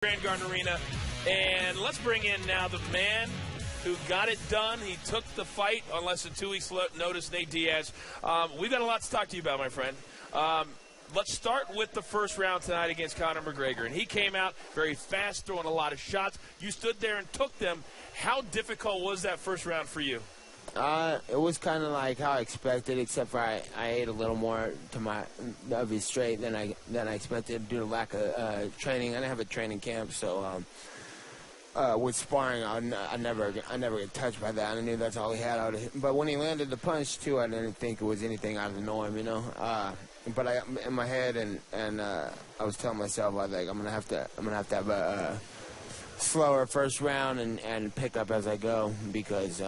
Grand Garden Arena. And let's bring in now the man who got it done. He took the fight on less than 2 weeks' notice, Nate Diaz. We've got a lot to talk to you about, my friend. Let's start with the first round tonight against Conor McGregor. And he came out very fast, throwing a lot of shots. You stood there and took them. How difficult was that first round for you? It was kind of like how I expected, except for I ate a little more of his straight than I expected due to lack of training. I didn't have a training camp, so with sparring, I never get touched by that. I knew that's all he had. But when he landed the punch too, I didn't think it was anything out of the norm, you know. But in my head, and I was telling myself, I'm gonna have to have a slower first round and pick up as I go because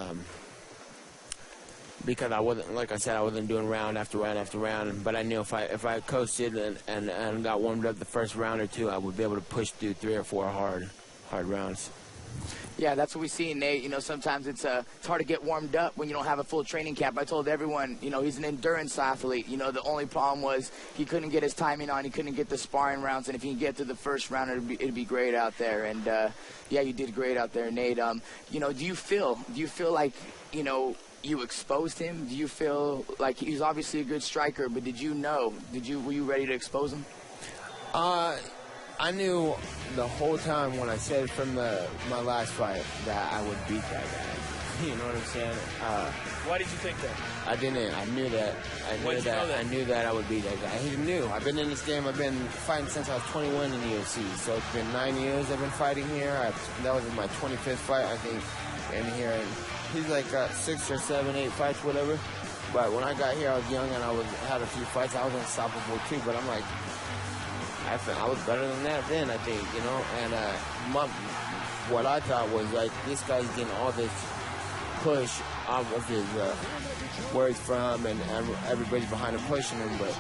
I wasn't, like I said, I wasn't doing round after round after round. But I knew if I coasted and got warmed up the first round or two, I would be able to push through 3 or 4 hard rounds. Yeah, that's what we see, Nate. You know, sometimes it's hard to get warmed up when you don't have a full training camp. I told everyone, you know, he's an endurance athlete. You know, the only problem was he couldn't get his timing on. He couldn't get the sparring rounds. And if he can get to the first round, it'd be great out there. And yeah, you did great out there, Nate. You know, do you feel like, you know, you exposed him? Do you feel like he's obviously a good striker, but were you ready to expose him? I knew the whole time when I said from my last fight that I would beat that guy. You know what I'm saying? Why did you think that? I didn't. I knew that. I knew that I would beat that guy. He knew. I've been in this game. I've been fighting since I was 21 in the UFC. So it's been 9 years I've been fighting here. That was my 25th fight, I think, in here. And he's like got 6 or 7, 8 fights, whatever. But when I got here, I was young and I had a few fights. I was unstoppable too. But I'm like, I was better than that then, I think, you know. And what I thought was, like, this guy's getting all this push off of his where he's from, and everybody's behind him pushing him. But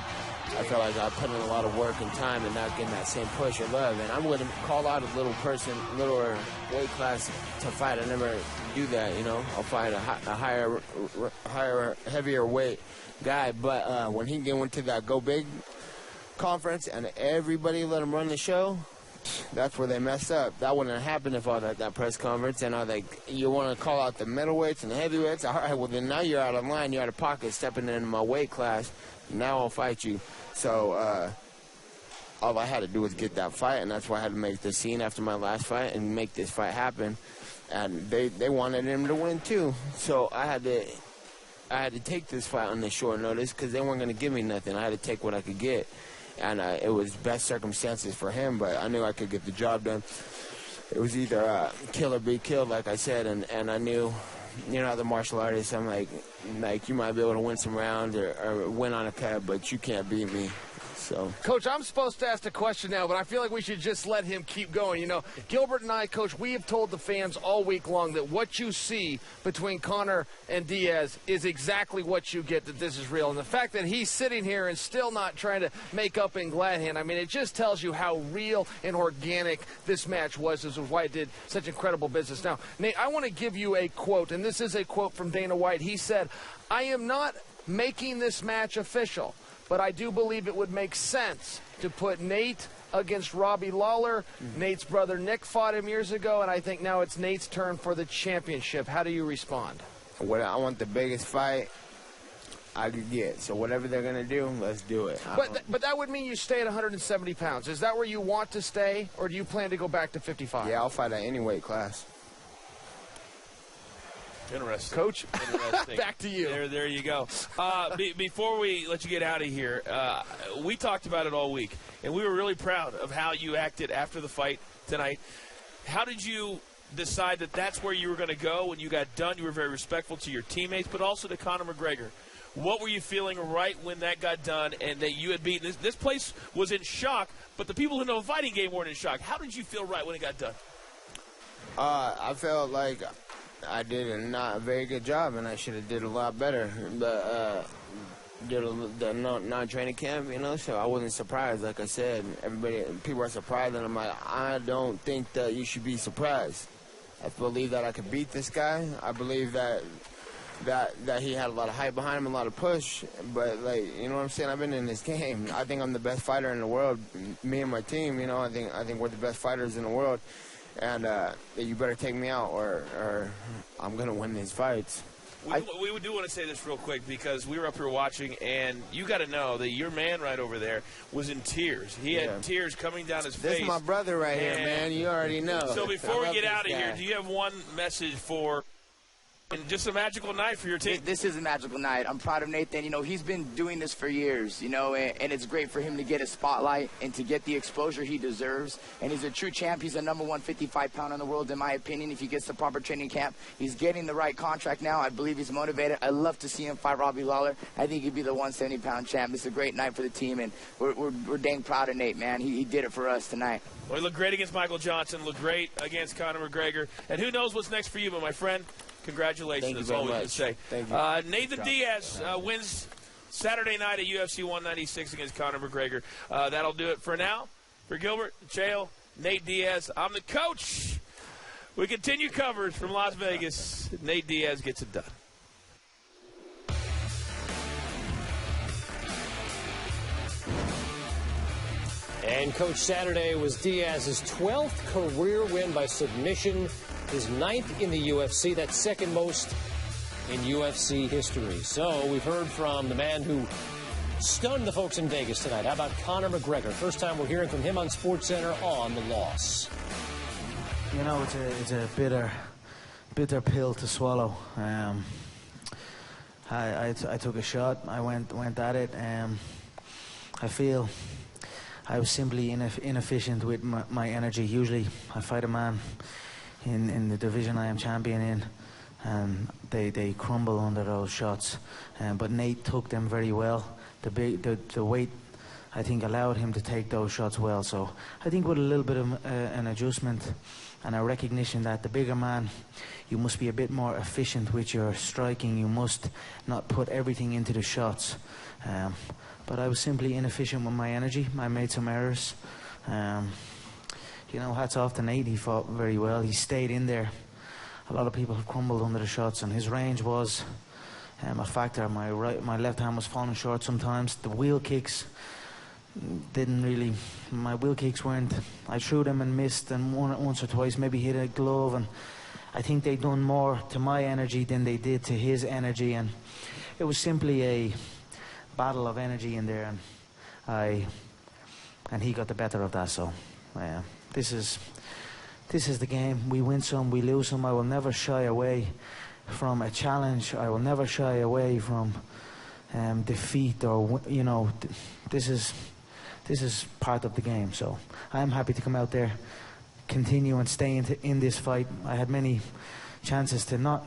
I felt like I put in a lot of work and time and not getting that same push or love. And I'm going to call out a littler weight class to fight. I never do that, you know. I'll fight a higher, heavier weight guy. But when he went to that Go Big conference and everybody let him run the show, that's where they messed up. That wouldn't have happened if I was at that press conference. And I was like, you want to call out the middleweights and the heavyweights? All right, well then now you're out of line, you're out of pocket, stepping into my weight class. Now I'll fight you. So all I had to do was get that fight, and that's why I had to make the scene after my last fight and make this fight happen. And they wanted him to win too. So I had to take this fight on the short notice because they weren't going to give me nothing. I had to take what I could get. And it was best circumstances for him, but I knew I could get the job done. It was either kill or be killed, like I said, and I knew, you know, the martial artist, I'm like you might be able to win some rounds or win on a cut, but you can't beat me. So. Coach, I'm supposed to ask the question now, but I feel like we should just let him keep going. You know, Gilbert and I, Coach, we have told the fans all week long that what you see between Conor and Diaz is exactly what you get, that this is real. And the fact that he's sitting here and still not trying to make up in glad hand, I mean, it just tells you how real and organic this match was. This was why it did such incredible business. Now, Nate, I want to give you a quote, and this is a quote from Dana White. He said, "I am not making this match official, but I do believe it would make sense to put Nate against Robbie Lawler. Nate's brother Nick fought him years ago, and I think now it's Nate's turn for the championship." How do you respond? Well, I want the biggest fight I could get. So whatever they're going to do, let's do it. But that would mean you stay at 170 pounds. Is that where you want to stay, or do you plan to go back to 55? Yeah, I'll fight at any weight class. Interesting. Coach, interesting. Back to you. There you go. Before we let you get out of here, we talked about it all week, and we were really proud of how you acted after the fight tonight. How did you decide that that's where you were going to go when you got done? You were very respectful to your teammates, but also to Conor McGregor. What were you feeling right when that got done and that you had beaten? This place was in shock, but the people who know the fighting game weren't in shock. How did you feel right when it got done? I felt like I did a not very good job, and I should have did a lot better. But did the non-training camp, you know, so I wasn't surprised. Like I said, people are surprised, and I'm like, I don't think that you should be surprised. I believe that I could beat this guy. I believe that that he had a lot of hype behind him, a lot of push. But, like, you know what I'm saying? I've been in this game. I think I'm the best fighter in the world. Me and my team, you know, I think we're the best fighters in the world. And you better take me out or I'm going to win these fights. We do want to say this real quick because we were up here watching, and you got to know that your man right over there was in tears. He had tears coming down his face. This is my brother right here, man. You already know. So before we get out of here, do you have one message for and just a magical night for your team? This is a magical night. I'm proud of Nathan. You know, he's been doing this for years, you know, and it's great for him to get a spotlight and to get the exposure he deserves. And he's a true champ. He's the number 1 55-pounder in the world, in my opinion, if he gets the proper training camp. He's getting the right contract now. I believe he's motivated. I'd love to see him fight Robbie Lawler. I think he'd be the 170-pound champ. It's a great night for the team, and we're dang proud of Nate, man. He did it for us tonight. Well, he looked great against Michael Johnson, looked great against Conor McGregor. And who knows what's next for you, but my friend, congratulations. That's all we can say. Thank you. Nate Diaz wins Saturday night at UFC 196 against Conor McGregor. That'll do it for now. For Gilbert, Chael, Nate Diaz, I'm the coach. We continue coverage from Las Vegas. Nate Diaz gets it done. And Coach, Saturday was Diaz's 12th career win by submission, his 9th in the UFC. That's second most in UFC history. So we've heard from the man who stunned the folks in Vegas tonight. How about Conor McGregor? First time we're hearing from him on SportsCenter on the loss. You know, it's a bitter pill to swallow. I took a shot. I went at it. I feel I was simply inefficient with my energy. Usually I fight a man in the division I am champion in, and they crumble under those shots. But Nate took them very well. The weight, I think, allowed him to take those shots well. So I think with a little bit of an adjustment and a recognition that the bigger man, you must be a bit more efficient with your striking. You must not put everything into the shots. But I was simply inefficient with my energy. I made some errors. You know, hats off to Nate. He fought very well. He stayed in there. A lot of people have crumbled under the shots, and his range was a factor. My left hand was falling short sometimes. The wheel kicks didn't really. My wheel kicks weren't. I threw them and missed, and once or twice maybe hit a glove, and I think they done more to my energy than they did to his energy, and it was simply a battle of energy in there, and he got the better of that. So this is the game. We win some, we lose some. I will never shy away from a challenge. I will never shy away from defeat, or you know, this is part of the game. So I'm happy to come out there, continue and stay in this fight. I had many chances to not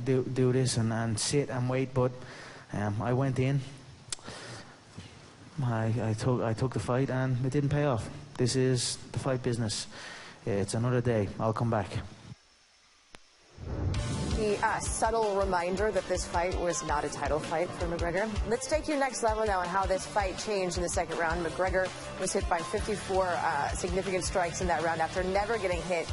do this and sit and wait, but I went in. I took the fight, and it didn't pay off. This is the fight business. It's another day. I'll come back. The subtle reminder that this fight was not a title fight for McGregor. Let's take you next level now on how this fight changed in the second round. McGregor was hit by 54 significant strikes in that round after never getting hit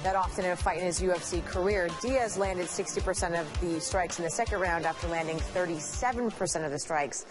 that often in a fight in his UFC career. Diaz landed 60% of the strikes in the second round after landing 37% of the strikes